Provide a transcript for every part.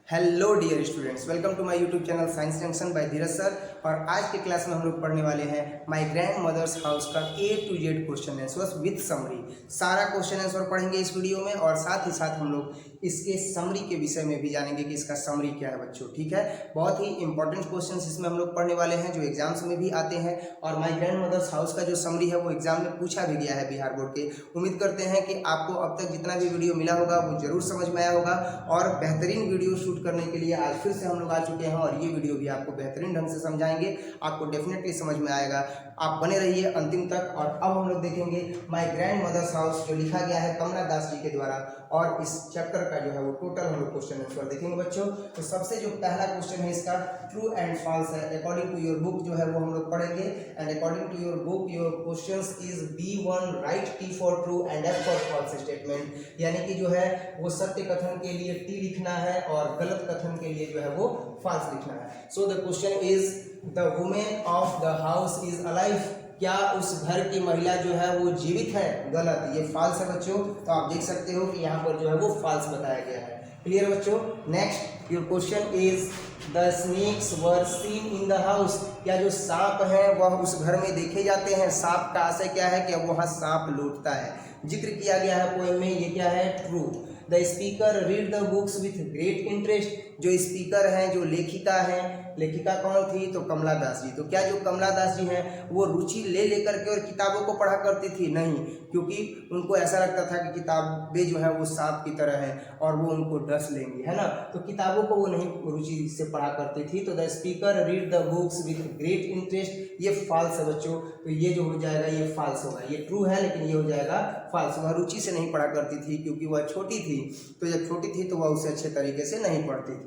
Hello dear students, welcome to my YouTube channel science junction by Dheeraj sir. और आज के class में हम लोग पढ़ने वाले हैं माय ग्रैंड मदर्स हाउस का A to Z question answers with summary. सारा क्वेश्चन आंसर पढ़ेंगे इस वीडियो में और साथ ही साथ हम लोग इसके समरी के विषय में भी जानेंगे कि इसका समरी क्या है बच्चों। ठीक है, बहुत ही इंपॉर्टेंट क्वेश्चन इसमें हम लोग पढ़ने वाले हैं जो एग्जाम्स में भी आते हैं। और माय ग्रैंड मदर्स हाउस का जो समरी है वो एग्जाम में पूछा भी गया है बिहार बोर्ड के। उम्मीद करते हैं कि आपको अब तक जितना भी वीडियो मिला होगा वो जरूर समझ में आया होगा और बेहतरीन वीडियो शूट करने के लिए आज फिर से हम लोग आ चुके हैं और ये वीडियो भी आपको बेहतरीन ढंग से समझाएंगे, आपको डेफिनेटली समझ में आएगा। आप बने रहिए अंतिम तक। और अब हम लोग देखेंगे माय ग्रैंड मदर्स हाउस जो लिखा गया है कमला दास जी के द्वारा, और इस चैप्टर का जो है वो टोटल हम लोग क्वेश्चन आंसर देखेंगे बच्चों। तो सबसे जो पहला क्वेश्चन है इसका ट्रू एंड फॉल्स है। अकॉर्डिंग टू योर बुक जो है वो हम लोग पढ़ेंगे। And according to your book your questions is B1 write T for true and F for false statement, यानी कि जो है वो सत्य कथन के लिए T लिखना है और गलत कथन के लिए जो है वो फॉल्स लिखना है। So the question is the women of the house is alive, क्या उस घर की महिला जो है वो जीवित है? गलत, ये फॉल्स है बच्चों। तो आप देख सकते हो कि यहाँ पर जो है वो फॉल्स बताया गया है। क्लियर बच्चों। Next your question is the snakes were seen in the house, क्या जो सांप है वह उस घर में देखे जाते हैं? सांप का आशय क्या है कि वहाँ सांप लौटता है, जिक्र किया गया है पोएम में। ये क्या है? True. The speaker read the books with great interest, जो स्पीकर हैं जो लेखिका हैं, लेखिका कौन थी? तो कमला दास जी। तो क्या जो कमला दास जी हैं वो रुचि ले लेकर के और किताबों को पढ़ा करती थी? नहीं, क्योंकि उनको ऐसा लगता था कि किताबें जो है वो सांप की तरह हैं और वो उनको डस लेंगी, है ना। तो किताबों को वो नहीं रुचि से पढ़ा करती थी। तो the speaker read the books with great interest, ये फॉल्स है बच्चों। तो ये जो हो जाएगा ये फॉल्स होगा। ये ट्रू है लेकिन ये हो जाएगा फॉल्स। वह रुचि से नहीं पढ़ा करती थी क्योंकि वह छोटी थी। तो जब छोटी थी तो वह उसे अच्छे तरीके से नहीं पढ़ती थी।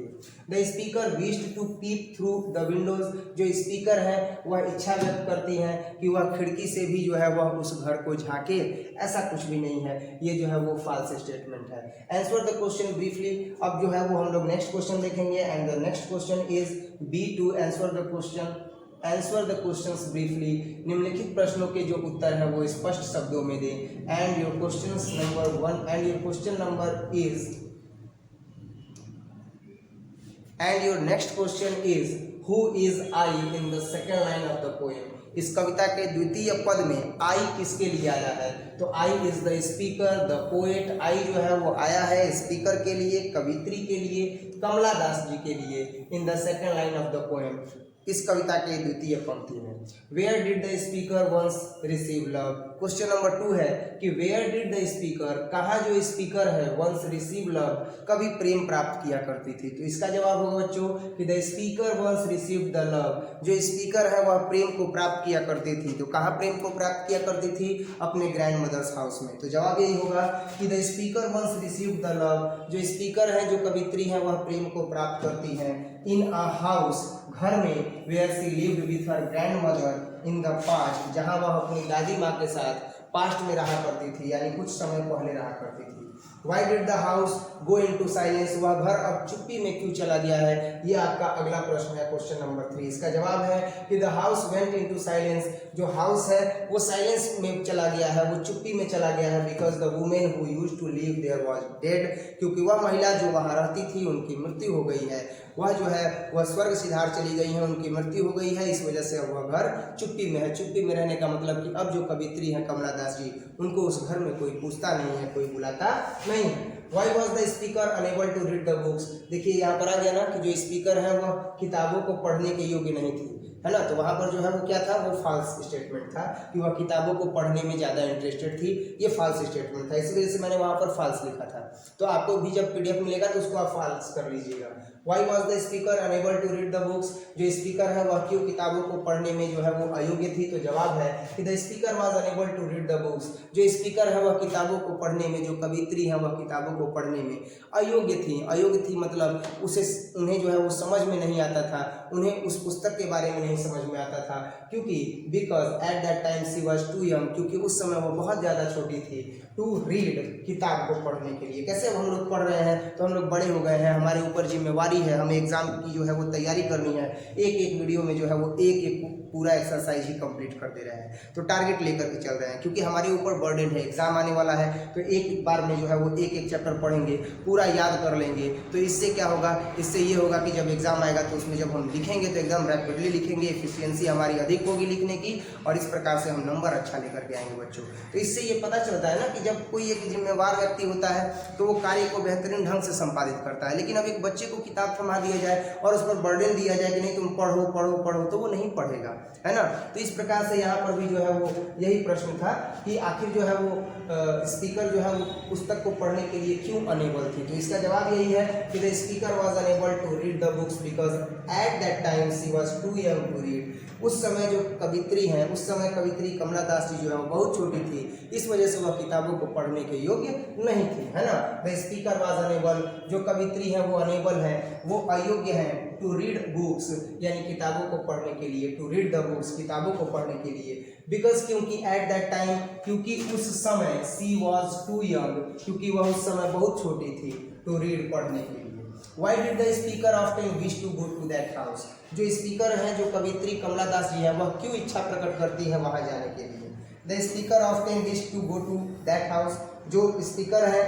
The speaker wished to peep through the windows, जो स्पीकर है वह इच्छा व्यक्त करती हैं कि वह खिड़की से भी जो है वह उस घर को झांके, ऐसा कुछ भी नहीं है। ये जो है वो फॉल्स स्टेटमेंट है। Answer the question briefly. अब जो है वो हम लोग नेक्स्ट क्वेश्चन देखेंगे। And the next question is B2 answer the question. Answer the questions briefly, निम्नलिखित प्रश्नों के जो उत्तर है वो स्पष्ट शब्दों में दें। And your question number 1 and your question number is and your next question is who is I in the second line of the poem. इस कविता के द्वितीय पद में आई किसके लिए आया है? तो I is the speaker, the poet. I जो है वो आया है स्पीकर के लिए, कवित्री के लिए, कमला दास जी के लिए। In the second line of the poem, इस कविता के द्वितीय पंक्ति में। Where did the speaker once receive love. Question number 2 है कि वेयर डिड द स्पीकर, कहाँ जो स्पीकर है वंस रिसीव लव, कभी प्रेम प्राप्त किया करती थी। तो इसका जवाब होगा बच्चों कि the speaker once receive the love, जो स्पीकर है वह प्रेम को प्राप्त किया करती थी। तो कहाँ प्रेम को प्राप्त किया करती थी? अपने ग्रैंड मदर्स हाउस में। तो जवाब यही होगा कि the speaker once receive the love, जो स्पीकर है जो कवित्री है वह प्रेम को प्राप्त करती हैं। इन अ हाउस, घर में, where she lived with her grandmother in the past, जहाँ वह अपनी दादी माँ के साथ पास्ट में रहा करती थी, यानी कुछ समय पहले रहा करती थी। Why did the house go into silence, वह घर अब चुप्पी में क्यों चला गया है? ये आपका अगला प्रश्न है, क्वेश्चन नंबर 3। इसका जवाब है कि the house went into silence, जो हाउस है वो साइलेंस में चला गया है, वो चुप्पी में चला गया है। because the woman who used to live there was dead, क्योंकि वह महिला जो वहाँ रहती थी उनकी मृत्यु हो गई है। वह जो है वह स्वर्ग सिधार चली गई है, उनकी मृत्यु हो गई है, इस वजह से अब वह घर चुप्पी में है। चुप्पी में रहने का मतलब कि अब जो कवित्री है कमला दास जी, उनको उस घर में कोई पूछता नहीं है, कोई बुलाता नहीं है। Why was the speaker unable to read the books? देखिए यहाँ पर आ गया ना कि जो स्पीकर है वह किताबों को पढ़ने के योग्य नहीं थी, है ना। तो वहाँ पर जो है वो क्या था? वो फॉल्स स्टेटमेंट था कि वह किताबों को पढ़ने में ज़्यादा इंटरेस्टेड थी। ये फॉल्स स्टेटमेंट था, इसी वजह से मैंने वहाँ पर फॉल्स लिखा था। तो आपको भी जब PDF मिलेगा तो उसको आप फॉल्स कर लीजिएगा। Why was the speaker unable to read the books? जो स्पीकर है वह क्यों किताबों को पढ़ने में जो है वो अयोग्य थी? तो जवाब है कि the speaker was unable to read the books, जो स्पीकर है वह किताबों को पढ़ने में, जो कवित्री है वह किताबों को पढ़ने में अयोग्य थी। अयोग्य थी मतलब उन्हें जो है वो समझ में नहीं आता था, उन्हें उस पुस्तक के बारे में नहीं समझ में आता था, क्योंकि because at that time she was too young, क्योंकि उस समय वो बहुत ज़्यादा छोटी थी, टू रीड, किताब को पढ़ने के लिए। कैसे अब हम लोग पढ़ रहे हैं तो हम लोग बड़े हो गए हैं, हमारे ऊपर जिम्मेवारी है, हमें एग्जाम की जो है वो तैयारी करनी है, एक एक वीडियो में जो है वो एक एक पूरा एक्सरसाइज ही कंप्लीट कर दे रहे हैं, तो टारगेट लेकर के चल रहे हैं, क्योंकि हमारे ऊपर बर्डन है, एग्जाम आने वाला है, तो एक बार में जो है वो एक एक चैप्टर पढ़ेंगे, पूरा याद कर लेंगे, तो इससे क्या होगा, इससे ये होगा कि जब एग्जाम आएगा तो उसमें जब हम लिखेंगे तो एकदम रैपिडली लिखेंगे, एफिशिएंसी हमारी अधिक होगी लिखने की, और इस प्रकार से हम नंबर अच्छा लेकर के आएंगे बच्चों। तो इससे ये पता चलता है ना कि जब कोई एक जिम्मेवार व्यक्ति होता है तो वो कार्य को बेहतरीन ढंग से संपादित करता है, लेकिन अब एक बच्चे को किताब थमा दिया जाए और उस पर बर्डन दिया जाए कि नहीं तुम पढ़ो पढ़ो पढ़ो, तो वो नहीं पढ़ेगा, है ना। तो इस प्रकार से यहाँ पर भी जो है वो यही प्रश्न था कि आखिर जो है वो स्पीकर जो है वो पुस्तक को पढ़ने के लिए क्यों अनेबल थी। तो इसका जवाब यही है कि the speaker was unable to read the books because at that time she was too young to read. उस समय जो कवित्री हैं, उस समय कवित्री कमला दास जी जो है वो बहुत छोटी थी, इस वजह से वह किताबों को पढ़ने के योग्य नहीं थी, है ना। द स्पीकर वाज अनेबल, जो कवित्री है वो अनेबल है, वो अयोग्य है टू रीड बुक्स, यानी किताबों को पढ़ने के लिए, टू रीड द बुक्स, किताबों को पढ़ने के लिए, बिकॉज क्योंकि एट दैट टाइम, क्योंकि उस समय, सी वॉज टू यंग, क्योंकि वह उस समय बहुत छोटी थी, टू रीड, पढ़ने के लिए। Why did the speaker often wish to go to that house? जो स्पीकर हैं, जो कवित्री कमला दास जी है, वह क्यों इच्छा प्रकट करती है वहां जाने के लिए। The speaker often wish to go to that house, जो स्पीकर है,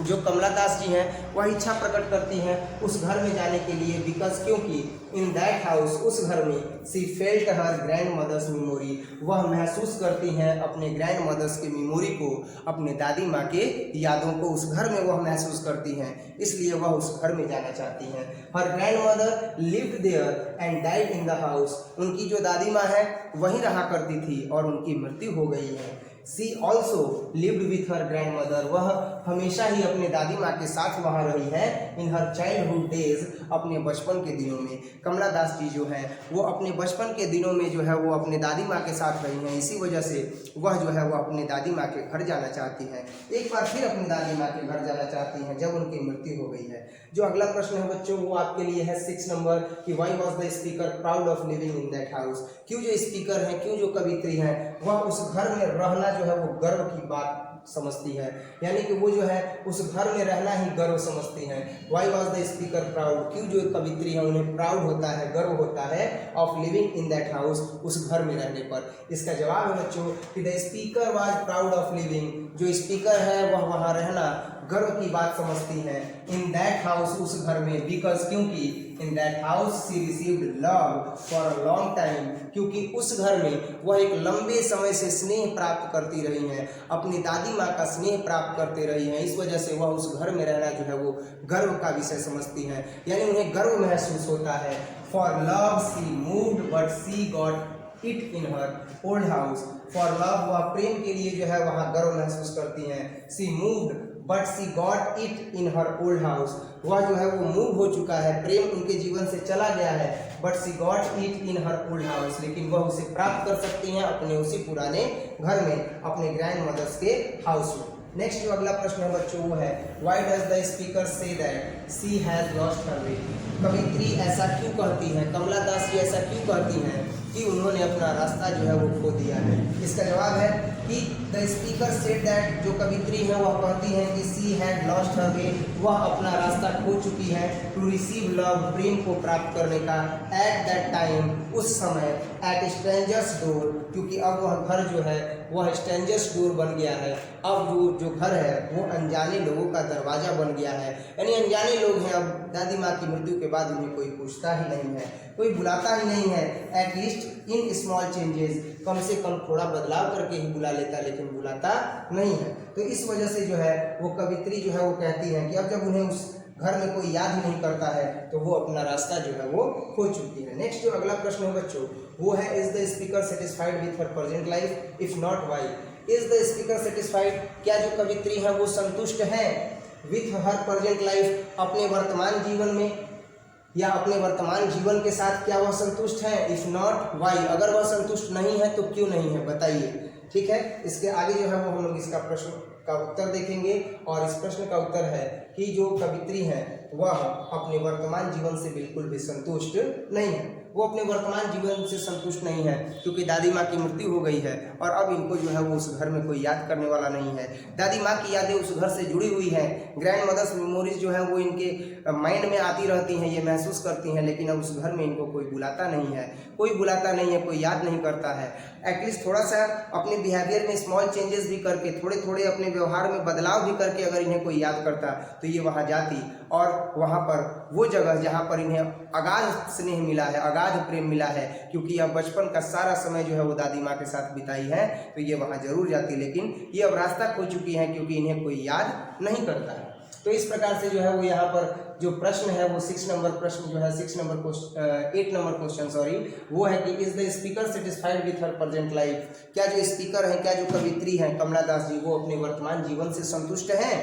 जो कमला दास जी हैं, वह इच्छा प्रकट करती हैं उस घर में जाने के लिए, बिकॉज क्योंकि इन दैट हाउस, उस घर में, she felt her grandmother's memory, वह महसूस करती हैं अपने ग्रैंड मदर्स के मेमोरी को, अपने दादी माँ के यादों को उस घर में वह महसूस करती हैं, इसलिए वह उस घर में जाना चाहती हैं। Her grandmother lived there and died in the house, उनकी जो दादी माँ है वहीं रहा करती थी और उनकी मृत्यु हो गई है। She also lived with her grandmother, वह हमेशा ही अपने दादी माँ के साथ वहाँ रही है, in her childhood days, अपने बचपन के दिनों में। कमला दास जी जो हैं वो अपने बचपन के दिनों में जो है वो अपने दादी माँ के साथ रही हैं, इसी वजह से वह जो है वो अपने दादी माँ के घर जाना चाहती हैं, एक बार फिर अपनी दादी माँ के घर जाना चाहती हैं जब उनकी मृत्यु हो गई है। जो अगला प्रश्न है बच्चों वो आपके लिए है 6 नंबर कि why was the speaker proud of living in that house, क्यों जो स्पीकर हैं, क्यों जो कवित्री हैं, वह उस घर में रहना जो है वो गर्व की बात समझती है, यानी कि वो जो है उस घर में रहना ही गर्व समझती हैं। Why was the speaker proud, क्यों जो कवित्री है उन्हें प्राउड होता है, गर्व होता है of living in that house, उस घर में रहने पर। इसका जवाब है बच्चों कि the speaker was proud of living, जो स्पीकर है वह वहाँ रहना गर्व की बात समझती हैं, इन दैट हाउस, उस घर में, बिकॉज क्योंकि in that house she received love for a long time, क्योंकि उस घर में वह एक लंबे समय से स्नेह प्राप्त करती रही हैं, अपनी दादी माँ का स्नेह प्राप्त करते रही हैं, इस वजह से वह उस घर में रहना जो है वो गर्व का विषय समझती हैं, यानी उन्हें गर्व महसूस होता है। For love she moved but she got it in her old house, for love, वह प्रेम के लिए जो है वहाँ गर्व महसूस करती हैं। She moved but she got it in her old house, वह जो है वो मूव हो चुका है, प्रेम उनके जीवन से चला गया है, but she got it in her old house, लेकिन वह उसे प्राप्त कर सकती हैं अपने उसी पुराने घर में, अपने ग्रैंड मदर्स के हाउस में। नेक्स्ट जो अगला प्रश्न है बच्चों वो है व्हाई डज द स्पीकर से that she has lost her way, कवित्री ऐसा क्यों कहती हैं, कमला दास जी ऐसा क्यों कहती हैं कि उन्होंने अपना रास्ता जो है वो खो दिया है। इसका जवाब है कि द स्पीकर सेड दैट, जो कवित्री है वह कहती हैं कि सी हैड लॉस्ट हर वे, वह अपना रास्ता खो चुकी है, टू रिसीव लव, प्रेम को प्राप्त करने का, एट दैट टाइम, उस समय, एट स्ट्रेंजर्स डोर, क्योंकि अब वह घर जो है वह स्ट्रेंजर्स डोर बन गया है, अब जो घर है वो अनजाने लोगों का दरवाज़ा बन गया है, यानी अनजाने लोग हैं, अब दादी माँ की मृत्यु के बाद उन्हें कोई पूछता ही नहीं है, कोई बुलाता ही नहीं है, एटलीस्ट इन स्मॉल चेंजेस, कम से कम थोड़ा बदलाव करके ही बुला लेता, लेकिन बुलाता नहीं है। तो इस वजह से जो है वो कवित्री जो है वो कहती है कि अब जब उन्हें उस घर में कोई याद ही नहीं करता है तो वो अपना रास्ता जो है वो खो चुकी है। नेक्स्ट जो अगला प्रश्न है बच्चों वो है is the speaker satisfied with her present life, if not why. Is the speaker satisfied, क्या जो कवित्री है वो संतुष्ट है विथ हर प्रेजेंट लाइफ, अपने वर्तमान जीवन में या अपने वर्तमान जीवन के साथ क्या वह संतुष्ट है, इफ नॉट वाई, अगर वह संतुष्ट नहीं है तो क्यों नहीं है बताइए। ठीक है, इसके आगे जो है वो हम लोग इसका प्रश्न का उत्तर देखेंगे और इस प्रश्न का उत्तर है कि जो कवित्री हैं वह अपने वर्तमान जीवन से बिल्कुल भी संतुष्ट नहीं है। वो अपने वर्तमान जीवन से संतुष्ट नहीं है क्योंकि दादी माँ की मृत्यु हो गई है और अब इनको जो है वो उस घर में कोई याद करने वाला नहीं है। दादी माँ की यादें उस घर से जुड़ी हुई हैं। ग्रैंड मदर्स मेमोरीज जो है वो इनके माइंड में आती रहती हैं, ये महसूस करती हैं, लेकिन अब उस घर में इनको कोई बुलाता नहीं है, कोई बुलाता नहीं है, कोई याद नहीं करता है। एटलीस्ट थोड़ा सा अपने बिहेवियर में स्मॉल चेंजेस भी करके, थोड़े थोड़े अपने व्यवहार में बदलाव भी करके अगर इन्हें कोई याद करता तो ये वहाँ जाती और वहाँ पर वो जगह जहाँ पर इन्हें अगाध स्नेह मिला है, अगाध प्रेम मिला है, क्योंकि अब बचपन का सारा समय जो है वो दादी माँ के साथ बिताई है, तो ये वहाँ जरूर जाती। लेकिन ये अब रास्ता खो चुकी हैं क्योंकि इन्हें कोई याद नहीं करता है। तो इस प्रकार से जो है वो यहाँ पर जो प्रश्न है वो 8 नंबर क्वेश्चन वो है कि is the speaker satisfied with her present life. क्या जो स्पीकर है, क्या जो कवित्री हैं कमला दास जी, वो अपने वर्तमान जीवन से संतुष्ट हैं?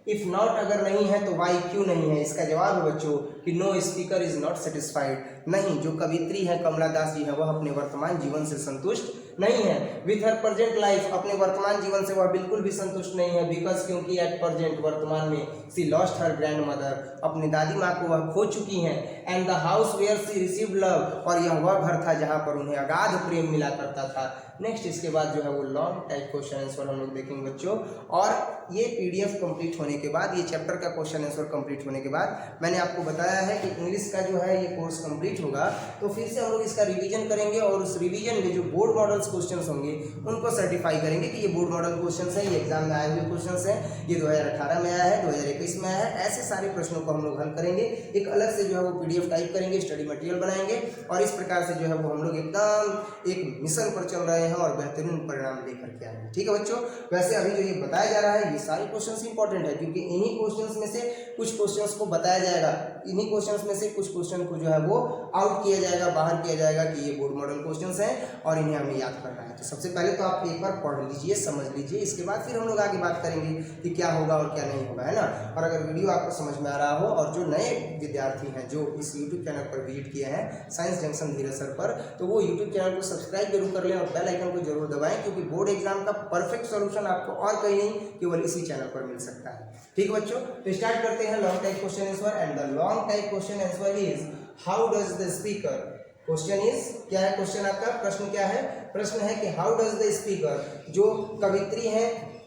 इफ नॉट, अगर नहीं है तो वाई, क्यों नहीं है? इसका जवाब है बच्चों कि no speaker is not satisfied. नहीं, जो कवित्री है कमला दास जी है वह अपने वर्तमान जीवन से संतुष्ट नहीं है। विथ हर प्रेजेंट लाइफ, अपने वर्तमान जीवन से वह बिल्कुल भी संतुष्ट नहीं है। बिकॉज, क्योंकि एट प्रेजेंट, वर्तमान में, she lost her grandmother, अपनी दादी माँ को वह खो चुकी हैं। And the house where she received love, और यह वह घर था जहाँ पर उन्हें अगाध प्रेम मिला करता था। नेक्स्ट इसके बाद जो है वो लॉन्ग टाइप क्वेश्चन आंसर हम लोग देखेंगे बच्चों। और ये पीडीएफ कंप्लीट होने के बाद, ये चैप्टर का क्वेश्चन आंसर कंप्लीट होने के बाद मैंने आपको बताया है कि इंग्लिश का जो है ये कोर्स कंप्लीट होगा तो फिर से हम लोग इसका रिवीजन करेंगे और उस रिवीजन में जो बोर्ड मॉडल्स क्वेश्चंस होंगे उनको सर्टिफाई करेंगे कि ये बोर्ड मॉडल क्वेश्चंस हैं, ये एग्जाम में आए हुए क्वेश्चंस हैं, ये 2018 में आया है, 2021 में आया है। ऐसे सारे प्रश्नों को हम लोग हल करेंगे, एक अलग से जो है वो पीडीएफ टाइप करेंगे, स्टडी मटेरियल बनाएंगे और इस प्रकार से जो है वो हम लोग एकदम एक मिशन पर चल रहे हैं और बेहतरीन परिणाम लेकर के आएंगे। ठीक है बच्चों। वैसे अभी जो ये बताया जा रहा है ये सारे क्वेश्चंस इंपॉर्टेंट है क्योंकि इन्हीं क्वेश्चंस में से कुछ क्वेश्चंस को बताया जाएगा, इन्हीं क्वेश्चंस में से कुछ क्वेश्चन को जो है वो आउट किया जाएगा, बाहर किया जाएगा कि ये बोर्ड मॉडल क्वेश्चंस हैं और इन्हें हमें याद करना है। तो सबसे पहले तो आप एक बार पढ़ लीजिए, समझ लीजिए, इसके बाद फिर हम लोग आगे बात करेंगे कि क्या होगा और क्या नहीं होगा, है ना। और अगर वीडियो आपको समझ में आ रहा हो और जो नए विद्यार्थी हैं जो इस यूट्यूब चैनल पर विजिट किए हैं साइंस जंक्शन धीरज सर पर, तो वो यूट्यूब चैनल को सब्सक्राइब जरूर कर लें और बेल आइकन को जरूर दबाएं क्योंकि बोर्ड एग्जाम का परफेक्ट सोल्यूशन आपको और कहीं नहीं केवल इसी चैनल पर मिल सकता है। ठीक है बच्चों, तो स्टार्ट करते हैं long type question answer. And the long type question answer is how does the speaker, question is, क्या है क्वेश्चन आपका, प्रश्न क्या है? प्रश्न है कि हाउ डज द स्पीकर, जो कवित्री है,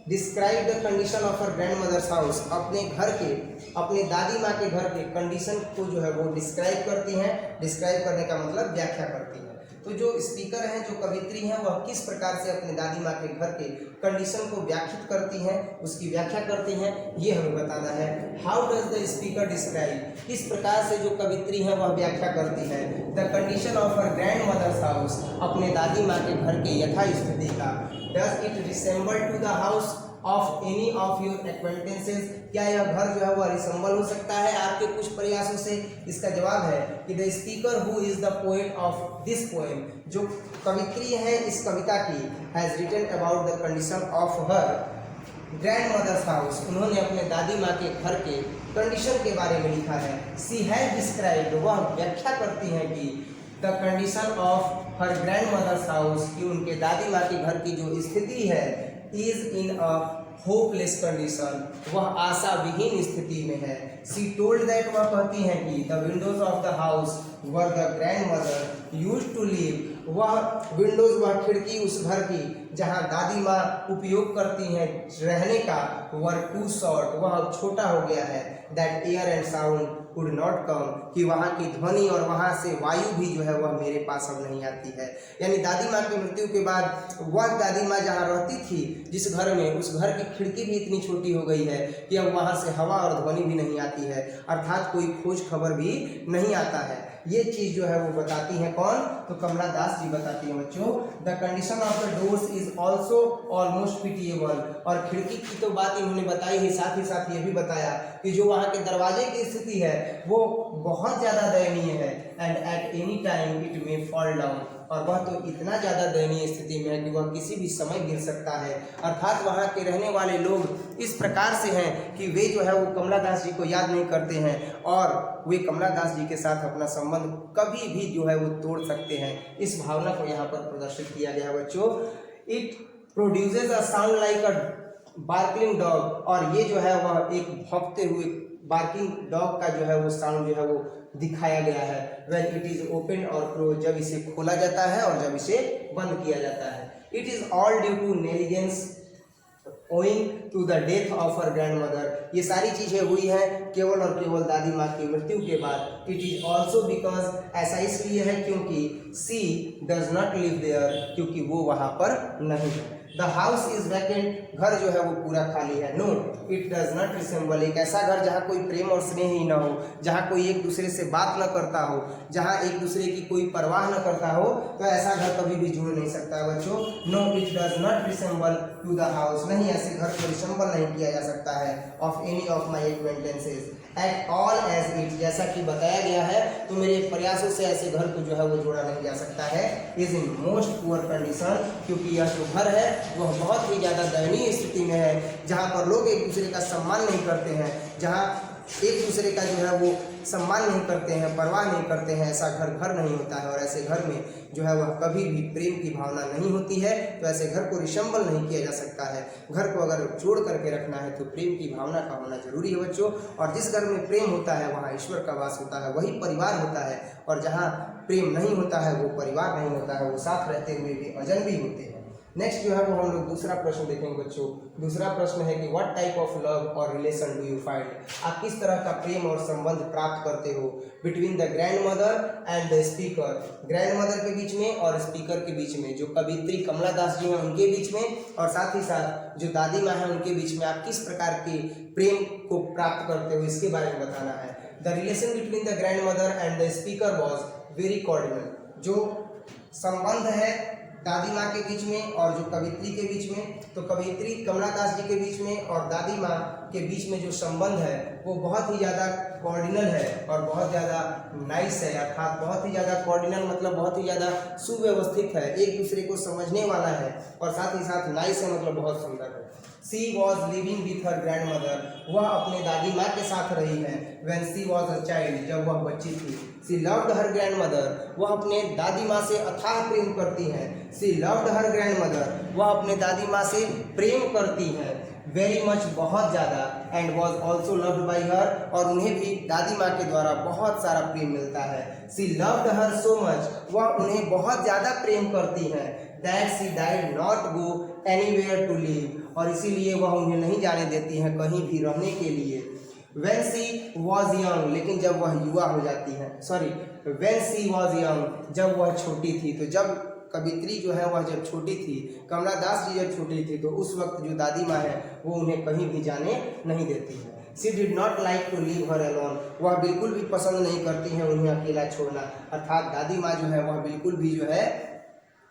describe the condition of her grandmother's house, अपने घर के, अपने दादी माँ के घर के कंडीशन को जो है वो डिस्क्राइब करती हैं। डिस्क्राइब करने का मतलब व्याख्या करती है। तो जो स्पीकर हैं, जो कवित्री हैं, वह किस प्रकार से अपने दादी माँ के घर के कंडीशन को व्याख्यात करती हैं, उसकी व्याख्या करती हैं, ये हमें बताना है। How does the speaker describe, किस प्रकार से जो कवित्री है वह व्याख्या करती है the condition of her grandmother's house, अपने दादी माँ के घर के यथा स्थिति का। Does it resemble to the house of any of your acquaintances, क्या यह घर जो है वह रिसेंबल हो सकता है आपके कुछ प्रयासों से? इसका जवाब है कि the speaker who is the poet of this poem, जो कवित्री है इस कविता की, has written about the condition of her grandmother's house, उन्होंने अपने दादी माँ के घर के कंडीशन के बारे में लिखा है। सी हैज डिस्क्राइब्ड, वह व्याख्या करती हैं कि the condition of her grandmother's house, कि उनके दादी माँ के घर की जो स्थिति है, is in a hopeless condition, वह आशा विहीन स्थिति में है। सी टोल्ड दैट, वह कहती हैं कि the windows of the house where the grandmother used to live, वह विंडोज, वह खिड़की उस घर की जहाँ दादी माँ उपयोग करती हैं रहने का, वर टू शॉर्ट, वह छोटा हो गया है। That air and sound could not come, कि वहाँ की ध्वनि और वहाँ से वायु भी जो है वह मेरे पास अब नहीं आती है। यानी दादी माँ की मृत्यु के बाद वह दादी माँ जहाँ रहती थी जिस घर में, उस घर की खिड़की भी इतनी छोटी हो गई है कि अब वहाँ से हवा और ध्वनि भी नहीं आती है, अर्थात कोई खोज खबर भी नहीं आता है। ये चीज़ जो है वो बताती है कौन? तो कमला दास जी बताती हैं बच्चों। The condition of the doors is also almost pitiable, और खिड़की की तो बात इन्होंने बताई ही, साथ ही साथ ये भी बताया कि जो वहाँ के दरवाजे की स्थिति है वो बहुत ज़्यादा दयनीय है। And at any time it may fall down, और वह तो इतना ज़्यादा दयनीय स्थिति में है कि वह किसी भी समय गिर सकता है। अर्थात वहाँ के रहने वाले लोग इस प्रकार से हैं कि वे जो है वो कमला दास जी को याद नहीं करते हैं और वे कमला दास जी के साथ अपना संबंध कभी भी जो है वो तोड़ सकते हैं। इस भावना को यहाँ पर प्रदर्शित किया गया बच्चों। It produces a sound like a barking dog, और ये जो है वह एक भौंकते हुए बार्किंग डॉग का जो है वो साउंड जो है वो दिखाया गया है। व्हेन इट इज ओपन और क्लोज, जब इसे खोला जाता है और जब इसे बंद किया जाता है। It is all due to negligence owing to the death of her grandmother. ये सारी चीज़ें हुई हैं केवल और केवल दादी माँ की मृत्यु के बाद। इट इज ऑल्सो बिकॉज, ऐसा इसलिए है क्योंकि सी डज नॉट लिव देयर, क्योंकि वो वहाँ पर नहीं है। द हाउस इज वैकेंट, घर जो है वो पूरा खाली है। No it does not resemble, एक ऐसा घर जहाँ कोई प्रेम और स्नेह ही ना हो, जहाँ कोई एक दूसरे से बात न करता हो, जहाँ एक दूसरे की कोई परवाह न करता हो, तो ऐसा घर कभी भी जुड़ नहीं सकता है बच्चों। No it does not resemble to the house, नहीं ऐसे घर को रिसेंबल नहीं किया जा सकता है of any of my acquaintances at all as it, जैसा कि बताया गया है, तो मेरे प्रयासों से ऐसे घर को जो है वो जोड़ा नहीं जा सकता है। Is in most poor condition, क्योंकि यह जो घर है वह बहुत ही ज़्यादा दयनीय स्थिति में है, जहाँ पर लोग एक दूसरे का सम्मान नहीं करते हैं, जहाँ एक दूसरे का जो है वो सम्मान नहीं करते हैं, परवाह नहीं करते हैं। ऐसा घर नहीं होता है, और ऐसे घर में जो है वह कभी भी प्रेम की भावना नहीं होती है, तो ऐसे घर को रिसेंबल नहीं किया जा सकता है। घर को अगर जोड़ करके रखना है तो प्रेम की भावना का होना जरूरी है बच्चों। और जिस घर में प्रेम होता है वहाँ ईश्वर का वास होता है, वही परिवार होता है। और जहाँ प्रेम नहीं होता है वो परिवार नहीं होता है, वो साथ रहते हुए भी अजनबी होते हैं। नेक्स्ट जो है वो हम लोग दूसरा प्रश्न देखेंगे बच्चों। दूसरा प्रश्न है कि व्हाट टाइप ऑफ लव और रिलेशन डू यू फाइंड, आप किस तरह का प्रेम और संबंध प्राप्त करते हो between the grand mother and the speaker, grand mother के बीच में और स्पीकर के बीच में, जो कवित्री कमला दास जी हैं उनके बीच में, और साथ ही साथ जो दादी माँ हैं उनके बीच में आप किस प्रकार के प्रेम को प्राप्त करते हो, इसके बारे में बताना है। The relation between the grand mother and the speaker was very cardinal, जो संबंध है दादी माँ के बीच में और जो कवित्री के बीच में, तो कवित्री कमला दास जी के बीच में और दादी माँ के बीच में जो संबंध है वो बहुत ही ज़्यादा कॉर्डिनल है और बहुत ज़्यादा नाइस है। अर्थात बहुत ही ज़्यादा कॉर्डिनल मतलब बहुत ही ज़्यादा सुव्यवस्थित है, एक दूसरे को समझने वाला है, और साथ ही साथ नाइस है मतलब बहुत सुंदर है। She was living with her grandmother, वह अपने दादी माँ के साथ रही है। When she was a child, जब वह बच्ची थी। She loved her grandmother, वह अपने दादी माँ से अथाह प्रेम करती हैं। She loved her grandmother, वह अपने दादी माँ से प्रेम करती हैं वेरी मच, बहुत ज़्यादा। And was also loved by her, और उन्हें भी दादी माँ के द्वारा बहुत सारा प्रेम मिलता है। सी लव्ड हर सो मच, वह उन्हें बहुत ज़्यादा प्रेम करती हैं। That she died not go anywhere to live, और इसीलिए वह उन्हें नहीं जाने देती हैं कहीं भी रहने के लिए। When she was young, लेकिन जब वह युवा हो जाती है, when she was young, जब वह छोटी थी, तो जब कवित्री जो है वह जब छोटी थी, कमला दास जी जब छोटी थी, तो उस वक्त जो दादी माँ है वो उन्हें कहीं भी जाने नहीं देती है। She did not like to leave her alone, वह बिल्कुल भी पसंद नहीं करती हैं उन्हें अकेला छोड़ना। अर्थात दादी माँ जो है वह बिल्कुल भी जो है,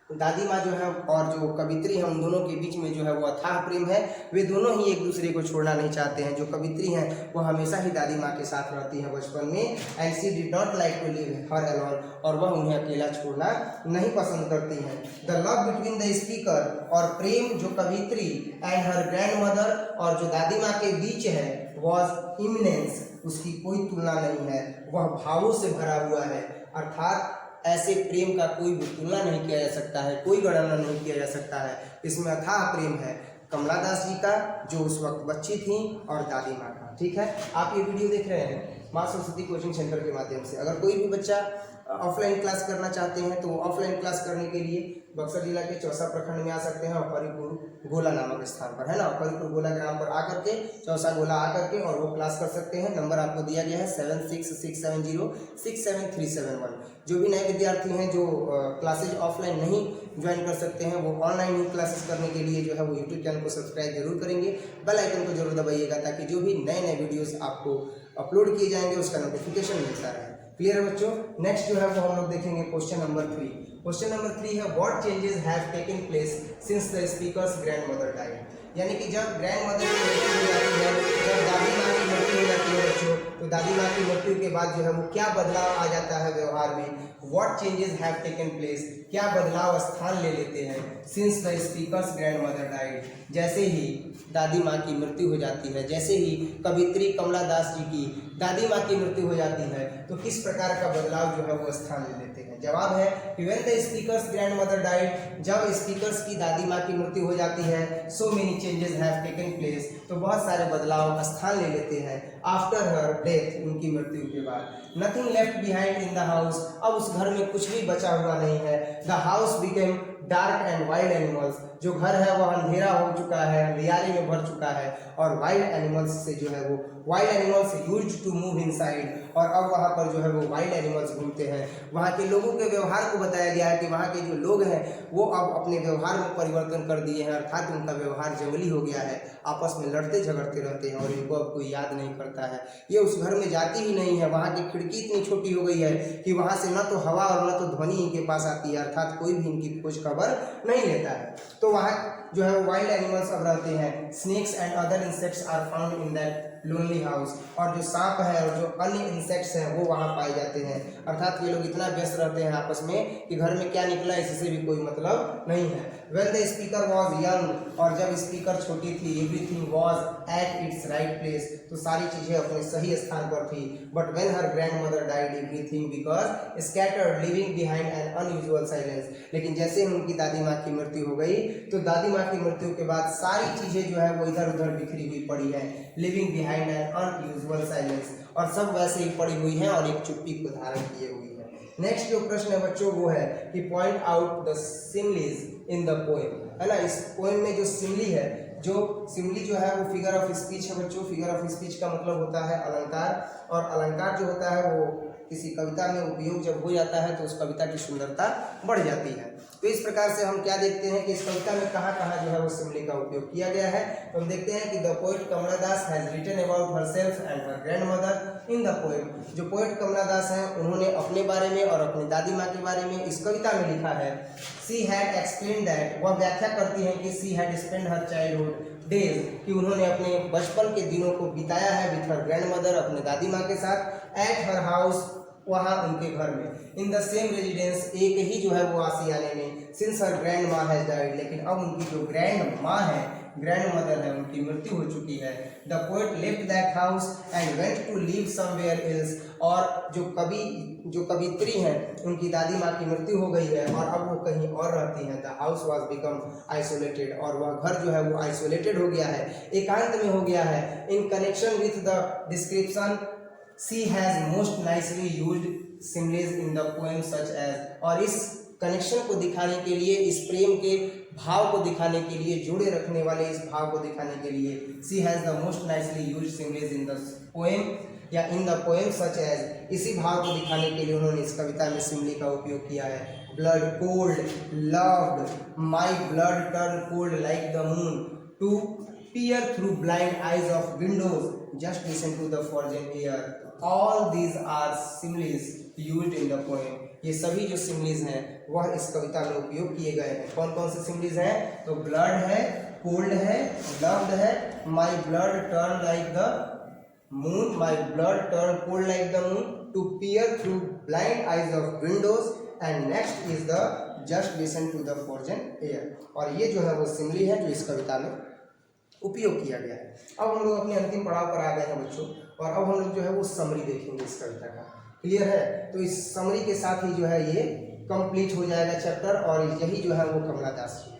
दादी माँ जो है और जो कवित्री है उन दोनों के बीच में जो है वो अथाह प्रेम है, वे दोनों ही एक दूसरे को छोड़ना नहीं चाहते हैं। जो कवित्री हैं वो हमेशा ही दादी माँ के साथ रहती हैं बचपन में। And she did not like to live her alone, और वह उन्हें अकेला छोड़ना नहीं पसंद करती हैं। The love between the speaker, और प्रेम जो कवित्री एंड हर ग्रैंड मदर और जो दादी माँ के बीच है, वॉज इमिनेंस, उसकी कोई तुलना नहीं है, वह भावों से भरा हुआ है। अर्थात ऐसे प्रेम का कोई भी तुलना नहीं किया जा सकता है, कोई गणना नहीं किया जा सकता है। इसमें अथाह प्रेम है कमला दास जी का जो उस वक्त बच्ची थी और दादी माँ का। ठीक है, आप ये वीडियो देख रहे हैं माँ सरस्वती कोचिंग सेंटर के माध्यम से। अगर कोई भी बच्चा ऑफलाइन क्लास करना चाहते हैं तो ऑफलाइन क्लास करने के लिए बक्सर जिला के चौसा प्रखंड में आ सकते हैं, औपरीपुर गोला नामक स्थान पर, है ना, औपरीपुर गोला ग्राम पर आकर के, चौसा गोला आकर के और वो क्लास कर सकते हैं। नंबर आपको दिया गया है 7667067371। जो भी नए विद्यार्थी हैं जो क्लासेज ऑफलाइन नहीं ज्वाइन कर सकते हैं, वो ऑनलाइन ही क्लासेस करने के लिए जो है वो यूट्यूब चैनल को सब्सक्राइब जरूर करेंगे, बेल आइकन को जरूर दबाइएगा, ताकि जो भी नए नए वीडियोस आपको अपलोड किए जाएंगे उसका नोटिफिकेशन मिलता रहे। क्लियर है बच्चों। नेक्स्ट जो है वो हम लोग देखेंगे क्वेश्चन नंबर 3। क्वेश्चन नंबर 3 है what changes have taken place since the speakers grand mother died, यानी कि जब ग्रैंड मदर की मृत्यु हो जाती है, जब दादी माँ की मृत्यु हो जाती है बच्चों, तो दादी माँ की मृत्यु के बाद जो है वो क्या बदलाव आ जाता है व्यवहार में। What changes have taken place, क्या बदलाव स्थान ले लेते हैं since the speakers grand mother died, जैसे ही दादी माँ की मृत्यु हो जाती है, जैसे ही कवित्री कमला दास जी की दादी माँ की मृत्यु हो जाती है तो किस प्रकार का बदलाव जो है वो स्थान ले लेते हैं। जवाब है कि when the speakers grandmother died, जब स्पीकर्स की दादी माँ की मृत्यु हो जाती है, so many changes have taken place, तो बहुत सारे बदलाव स्थान ले लेते हैं। आफ्टर हर डेथ, उनकी मृत्यु के बाद। Nothing left behind in the house, अब उस घर में कुछ भी बचा हुआ नहीं है। The house became dark and wild animals, जो घर है वह अंधेरा हो चुका है, अंधियारे में भर चुका है, और वाइल्ड एनिमल्स से जो है वो wild animals used to move inside, और अब वहाँ पर जो है वो वाइल्ड एनिमल्स घूमते हैं। वहाँ के लोगों के व्यवहार को बताया गया है कि वहाँ के जो लोग हैं वो अब अपने व्यवहार में परिवर्तन कर दिए हैं, अर्थात उनका व्यवहार जंगली हो गया है, आपस में लड़ते झगड़ते रहते हैं और इनको अब कोई याद नहीं करता है। ये उस घर में जाती ही नहीं है, वहाँ की खिड़की इतनी छोटी हो गई है कि वहाँ से न तो हवा और न तो ध्वनि इनके पास आती है, अर्थात कोई भी इनकी खोज खबर नहीं लेता है। तो वहाँ जो है वाइल्ड एनिमल्स अब रहते हैं। Snakes and other insects are found in that lonely house, और जो सांप है और जो अन्य इंसेक्ट्स हैं वो वहाँ पाए जाते हैं, अर्थात ये लोग इतना व्यस्त रहते हैं आपस में कि घर में क्या निकला इससे भी कोई मतलब नहीं है। When the speaker was young, और जब स्पीकर छोटी थी, everything was at its right place, तो सारी चीज़ें अपने सही स्थान पर थी। But when her grand mother died, everything because scattered, living behind N unusual silence, लेकिन जैसे ही उनकी दादी माँ की मृत्यु हो गई तो दादी माँ की मृत्यु के बाद सारी चीज़ें जो है वो इधर उधर बिखरी हुई पड़ी है, living behind N unusual silence, और सब वैसे ही पड़ी हुई हैं और एक चुप्पी को धारण किए हुई है। नेक्स्ट जो प्रश्न है बच्चों वो है कि point out the similes in the poem, है ना। इस पोएम में जो सिमिली है, जो सिमिली जो है वो फिगर ऑफ स्पीच है बच्चों। फिगर ऑफ स्पीच का मतलब होता है अलंकार, और अलंकार जो होता है वो किसी कविता में उपयोग जब हो जाता है तो उस कविता की सुंदरता बढ़ जाती है। तो इस प्रकार से हम क्या देखते हैं कि इस कविता में कहाँ कहाँ जो है वो सिमिली का उपयोग किया गया है। तो हम देखते हैं कि the poet Kamala Das has written about herself and her grandmother in the poem, जो पोएट कमला दास हैं उन्होंने अपने बारे में और अपनी दादी माँ के बारे में इस कविता में लिखा है। सी हैड एक्सप्लेन दैट, वह व्याख्या करती हैं कि she had spend her childhood days, कि उन्होंने अपने बचपन के दिनों को बिताया है विथ हर ग्रैंडमदर, अपने दादी माँ के साथ, एट हर हाउस, वहाँ उनके घर में, इन द सेम रेजिडेंस, एक ही जो है वो आशियाने में, सिंस हर ग्रैंड माँ हैज डाइड, लेकिन अब उनकी जो ग्रैंड माँ है, ग्रैंड मदर है, उनकी मृत्यु हो चुकी है। The poet left that house and went to live somewhere else, और जो कवित्री हैं उनकी दादी माँ की मृत्यु हो गई है और अब वो कहीं और रहती हैं। The house was become isolated, और वह घर जो है वो आइसोलेटेड हो गया है, एकांत में हो गया है। In connection with the description she has most nicely used similes in the poem such as, और इस कनेक्शन को दिखाने के लिए, इस प्रेम के भाव को दिखाने के लिए, जोड़े रखने वाले इस भाव को दिखाने के लिए, she has the most nicely used similes in the poem या in the poem such as, इसी भाव को दिखाने के लिए उन्होंने इस कविता में सिमिली का उपयोग किया है। Blood cold loved, my blood turn cold like the moon, to peer through blind eyes of windows, just listen to the foreign air, all these are similes used in the poem। ये सभी जो similes हैं वह इस कविता में उपयोग किए गए हैं। कौन कौन से सिमिलीज हैं? तो ब्लड है, कोल्ड है, लव्ड है, my blood turn like the moon, my blood turn cold like the moon, to peer through blind eyes of windows, and next is the just listen to the frozen air. और ये जो है वो simile है जो इस कविता में उपयोग किया गया है। अब हम लोग अपने अंतिम पड़ाव पर आ गए हैं बच्चों, और अब हम लोग जो है वो समरी देखेंगे इस कविता का। क्लियर है? तो इस समरी के साथ ही जो है ये कंप्लीट हो जाएगा चैप्टर, और यही जो है वो कमला दास जी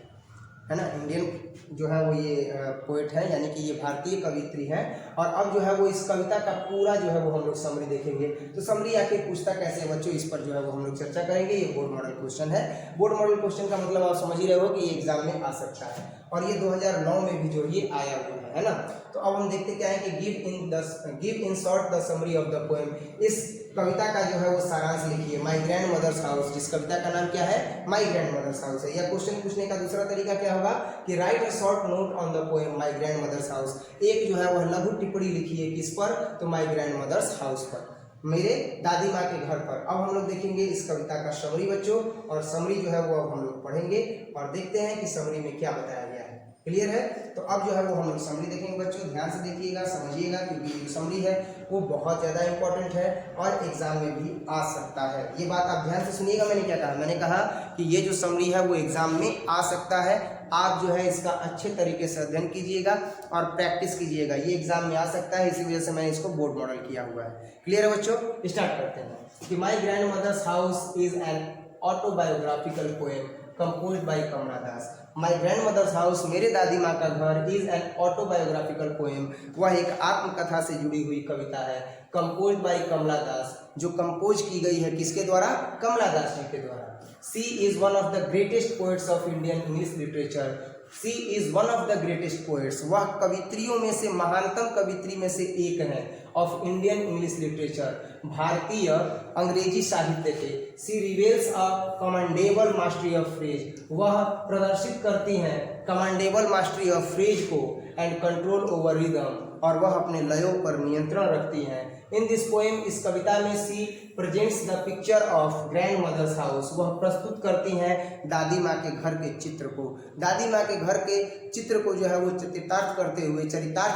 है ना, इंडियन जो है वो ये पोएट है, यानी कि ये भारतीय कवित्री है। और अब जो है वो इस कविता का पूरा जो है वो हम लोग समरी देखेंगे। तो समरी आखिर पूछता कैसे है बच्चों, इस पर जो है वो हम लोग चर्चा करेंगे। ये बोर्ड मॉडल क्वेश्चन है। बोर्ड मॉडल क्वेश्चन का मतलब आप समझ ही रहे हो कि ये एग्जाम में आ सकता है, और ये 2009 में भी जो ये आया हुआ है ना। तो अब हम देखते क्या है कि give in short the summary of the poem, इस कविता का जो है वो सारांश लिखिए। माई ग्रैंड मदर्स हाउस, जिस कविता का नाम क्या है, माई ग्रैंड मदर्स हाउस है। या क्वेश्चन पूछने का दूसरा तरीका क्या होगा कि write a short note on the poem my grandmother's house, एक जो है वह लघु टिप्पणी लिखिए किस पर, तो माई ग्रैंड मदर्स हाउस पर, मेरे दादी माँ के घर पर। अब हम लोग देखेंगे इस कविता का समरी बच्चों, और समरी जो है वो अब हम लोग पढ़ेंगे और देखते हैं कि समरी में क्या बताया गया है। क्लियर है? तो अब जो है वो हम लोग समरी देखेंगे बच्चों। ध्यान से देखिएगा, समझिएगा, क्योंकि जो समरी है वो बहुत ज़्यादा इंपॉर्टेंट है और एग्जाम में भी आ सकता है। ये बात आप ध्यान से सुनिएगा। मैंने क्या कहा? मैंने कहा कि ये जो समरी है वो एग्जाम में आ सकता है, आप जो है इसका अच्छे तरीके से अध्ययन कीजिएगा और प्रैक्टिस कीजिएगा। ये एग्जाम में आ सकता है, इसी वजह से मैंने इसको बोर्ड मॉडल किया हुआ है। क्लियर है बच्चों? स्टार्ट करते हैं कि my grandmother's house is an autobiographical poem composed by Kamala Das. My grandmother's house, मेरे दादी माँ का घर, इज एन ऑटोबायोग्राफिकल पोएम, वह एक आत्मकथा से जुड़ी हुई कविता है। कंपोज्ड बाय कमला दास, जो कंपोज की गई है किसके द्वारा? कमला दास जी के द्वारा। She is one of the greatest poets of Indian English literature. She is one of the greatest poets, वह कवित्रियों में से महानतम कवित्री में से एक है। ऑफ इंडियन इंग्लिश लिटरेचर, भारतीय अंग्रेजी साहित्य के। She reveals a commendable mastery of phrase, वह प्रदर्शित करती हैं कमेंडेबल मास्टरी ऑफ फ्रेज को एंड कंट्रोल ओवर रिदम, और वह अपने लयों पर नियंत्रण रखती हैं। इन दिस पोएम, इस कविता में she presents the picture of grandmother's house, वह प्रस्तुत करती हैं दादी माँ के घर के चित्र को। दादी माँ के घर के चित्र को जो है वो चरितार्थ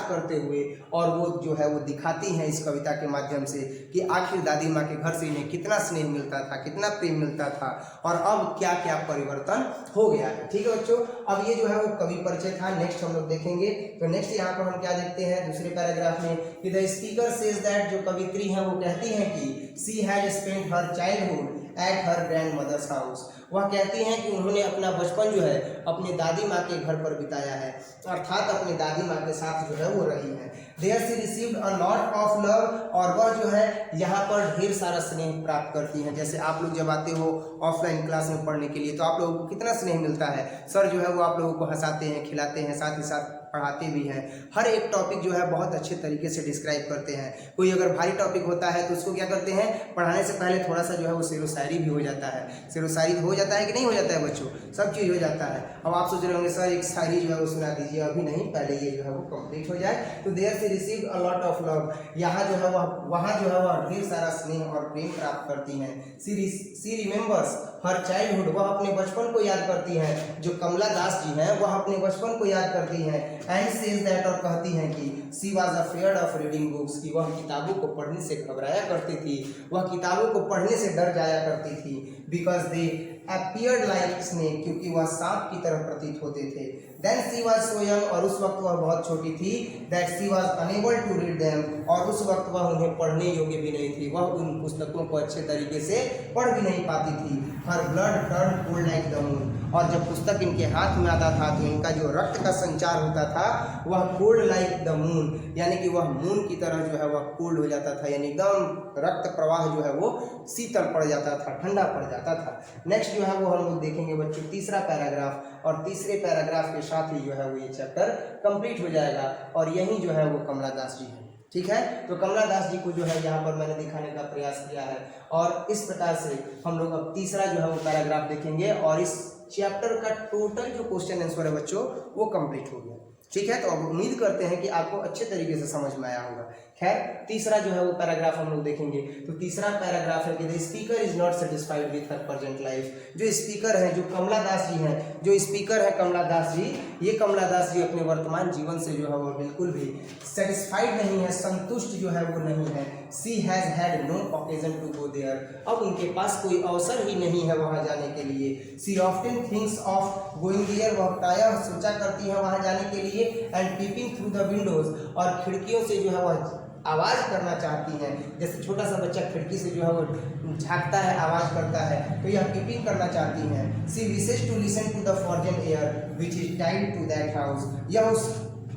करते हुए और वो जो है वो दिखाती हैं इस कविता के माध्यम से कि आखिर दादी माँ के घर से इन्हें कितना स्नेह मिलता था, कितना प्रेम मिलता था, और अब क्या क्या परिवर्तन हो गया है। ठीक है बच्चों, अब ये जो है वो कवि परिचय था। नेक्स्ट हम लोग देखेंगे। तो नेक्स्ट यहाँ पर हम क्या देखते हैं दूसरे पैराग्राफ में कि द स्पीकर सेज दैट, जो कवित्री हैं वो कहती हैं कि she had spent her childhood at her grandmother's house, वह कहती हैं कि उन्होंने अपना बचपन जो है अपनी दादी माँ के घर पर बिताया है, अर्थात अपनी दादी माँ के साथ जो है वो रही है। There she received a lot of love, और वह जो है यहाँ पर ढेर सारा स्नेह प्राप्त करती हैं। जैसे आप लोग जब आते हो ऑफलाइन क्लास में पढ़ने के लिए तो आप लोगों को कितना स्नेह मिलता है। सर जो है वो आप लोगों को हंसाते हैं, खिलाते हैं, साथ ही साथ पढ़ाते भी हैं। हर एक टॉपिक जो है बहुत अच्छे तरीके से डिस्क्राइब करते हैं। कोई अगर भारी टॉपिक होता है तो उसको क्या करते हैं, पढ़ाने से पहले थोड़ा सा जो है वो शेरो शायरी भी हो जाता है। शेरो शायरी हो जाता है कि नहीं हो जाता है बच्चों? सब चीज़ हो जाता है। अब आप सोच रहे होंगे सर एक शायरी जो है वो सुना दीजिए, अभी नहीं, पहले ये जो है वो कंप्लीट हो जाए। तो देयर से received a lot of love, यहाँ जो है वहाँ जो है वह ढेर सारा स्नेह और प्रेम प्राप्त करती हैं। सी रिमेंबर्स हर चाइल्डहुड, वह अपने बचपन को याद करती हैं। जो कमला दास जी हैं वह अपने बचपन को याद करती हैं। एंड सेज दैट, और कहती हैं कि she was afraid of reading books, की वह किताबों को पढ़ने से घबराया करती थी, वह किताबों को पढ़ने से डर जाया करती थी। Because they appeared like snake, क्योंकि वह सांप की तरह प्रतीत होते थे। Then she was so young, और उस वक्त वह बहुत छोटी थी। That she was unable to read them, और उस वक्त वह उन्हें पढ़ने योग्य भी नहीं थी, वह उन पुस्तकों को अच्छे तरीके से पढ़ भी नहीं पाती थी। Her blood turn cold like the moon, और जब पुस्तक इनके हाथ में आता था तो इनका जो रक्त का संचार होता था वह कोल्ड लाइक द मून, यानी कि वह मून की तरह जो है वह कोल्ड हो जाता था, यानी एकदम रक्त प्रवाह जो है वो शीतल पड़ जाता था, ठंडा पड़ जाता था। नेक्स्ट जो है वो हम लोग देखेंगे बच्चों तीसरा पैराग्राफ, और तीसरे पैराग्राफ के साथ ही जो है वो ये चैप्टर कंप्लीट हो जाएगा। और यही जो है वो कमला दास जी है। ठीक है, तो कमला दास जी को जो है यहाँ पर मैंने दिखाने का प्रयास किया है, और इस प्रकार से हम लोग अब तीसरा जो है वो पैराग्राफ देखेंगे, और इस चैप्टर का टोटल जो क्वेश्चन आंसर है बच्चों वो कंप्लीट हो गया। ठीक है, तो अब उम्मीद करते हैं कि आपको अच्छे तरीके से समझ में आया होगा। खैर, तीसरा जो है वो पैराग्राफ हम लोग देखेंगे। तो तीसरा पैराग्राफ है कि the speaker is not satisfied with her present life. जो स्पीकर है, जो कमला दास जी हैं, जो स्पीकर है कमला दास जी, ये कमला दास जी अपने वर्तमान जीवन से जो है वो बिल्कुल भी सेटिस्फाइड नहीं है, संतुष्ट जो है वो नहीं है। She has had no occasion to go there, अब उनके पास कोई अवसर ही नहीं है वहाँ जाने के लिए। She often thinks of going there, वह प्रायः सोचा करती है वहाँ जाने के लिए। And peeping through the windows, और खिड़कियों से जो है वह आवाज़ करना चाहती हैं। जैसे छोटा सा बच्चा खिड़की से जो है वो झांकता है, आवाज़ करता है, तो यह पीपिंग करना चाहती हैं। She wishes to listen to the frozen air which is tied to that house, यह उस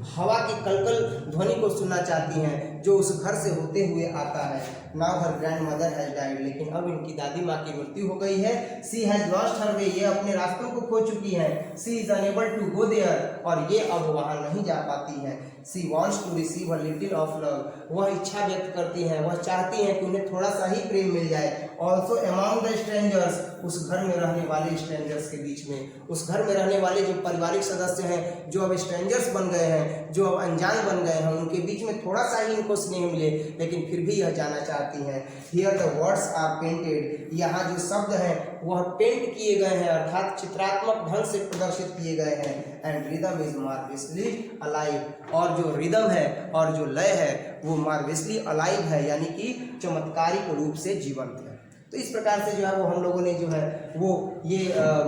हवा की कलकल ध्वनि को सुनना चाहती हैं जो उस घर से होते हुए आता है। Now her grand mother has died, लेकिन अब इनकी दादी माँ की मृत्यु हो गई है। सी हैज लॉस्ट हर वे, ये अपने रास्तों को खो चुकी हैं। She is unable to go there, और ये अब वहाँ नहीं जा पाती हैं। She wants to receive a little of love, वह इच्छा व्यक्त करती हैं, वह चाहती हैं कि उन्हें थोड़ा सा ही प्रेम मिल जाए। ऑल्सो अमॉन्ग द स्ट्रेंजर्स, उस घर में रहने वाले स्ट्रेंजर्स के बीच में, उस घर में रहने वाले जो पारिवारिक सदस्य हैं, जो अब स्ट्रेंजर्स बन गए हैं, जो अब अनजान बन गए हैं, उनके बीच में थोड़ा सा ही इनको स्नेह मिले, लेकिन फिर भी यह जाना चाहती हैं। Here the words are painted, यहाँ जो शब्द हैं वह पेंट किए गए हैं, अर्थात चित्रात्मक ढंग से प्रदर्शित किए गए हैं। एंड रिदम इज मार्वेसली अलाइव, और जो रिदम है और जो लय है वो मार्वेसली अलाइव है, यानी कि चमत्कारिक रूप से जीवंत है। तो इस प्रकार से जो है वो हम लोगों ने जो है वो ये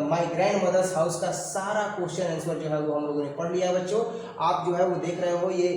माय ग्रैंड मदर्स हाउस का सारा क्वेश्चन आंसर जो है वो हम लोगों ने पढ़ लिया बच्चों। आप जो है वो देख रहे हो ये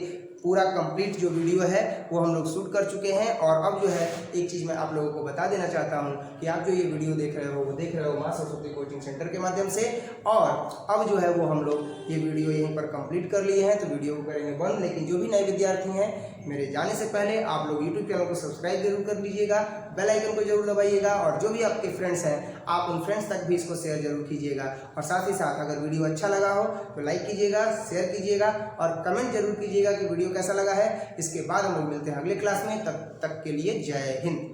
पूरा कंप्लीट जो वीडियो है वो हम लोग शूट कर चुके हैं। और अब जो है एक चीज़ मैं आप लोगों को बता देना चाहता हूं कि आप जो ये वीडियो देख रहे हो वो देख रहे हो मां सरस्वती कोचिंग सेंटर के माध्यम से। और अब जो है वो हम लोग ये वीडियो यहीं पर कंप्लीट कर लिए हैं, तो वीडियो को करेंगे बंद। लेकिन जो भी नए विद्यार्थी हैं, मेरे जाने से पहले आप लोग यूट्यूब चैनल को सब्सक्राइब जरूर कर लीजिएगा, बेल आइकन को जरूर दबाइएगा, और जो भी आपके फ्रेंड्स हैं आप उन फ्रेंड्स तक भी इसको शेयर जरूर कीजिएगा। और साथ ही साथ अगर वीडियो अच्छा लगा हो तो लाइक कीजिएगा, शेयर कीजिएगा और कमेंट जरूर कीजिएगा कि वीडियो कैसा लगा है। इसके बाद हम लोग मिलते हैं अगले क्लास में, तब तक के लिए जय हिंद।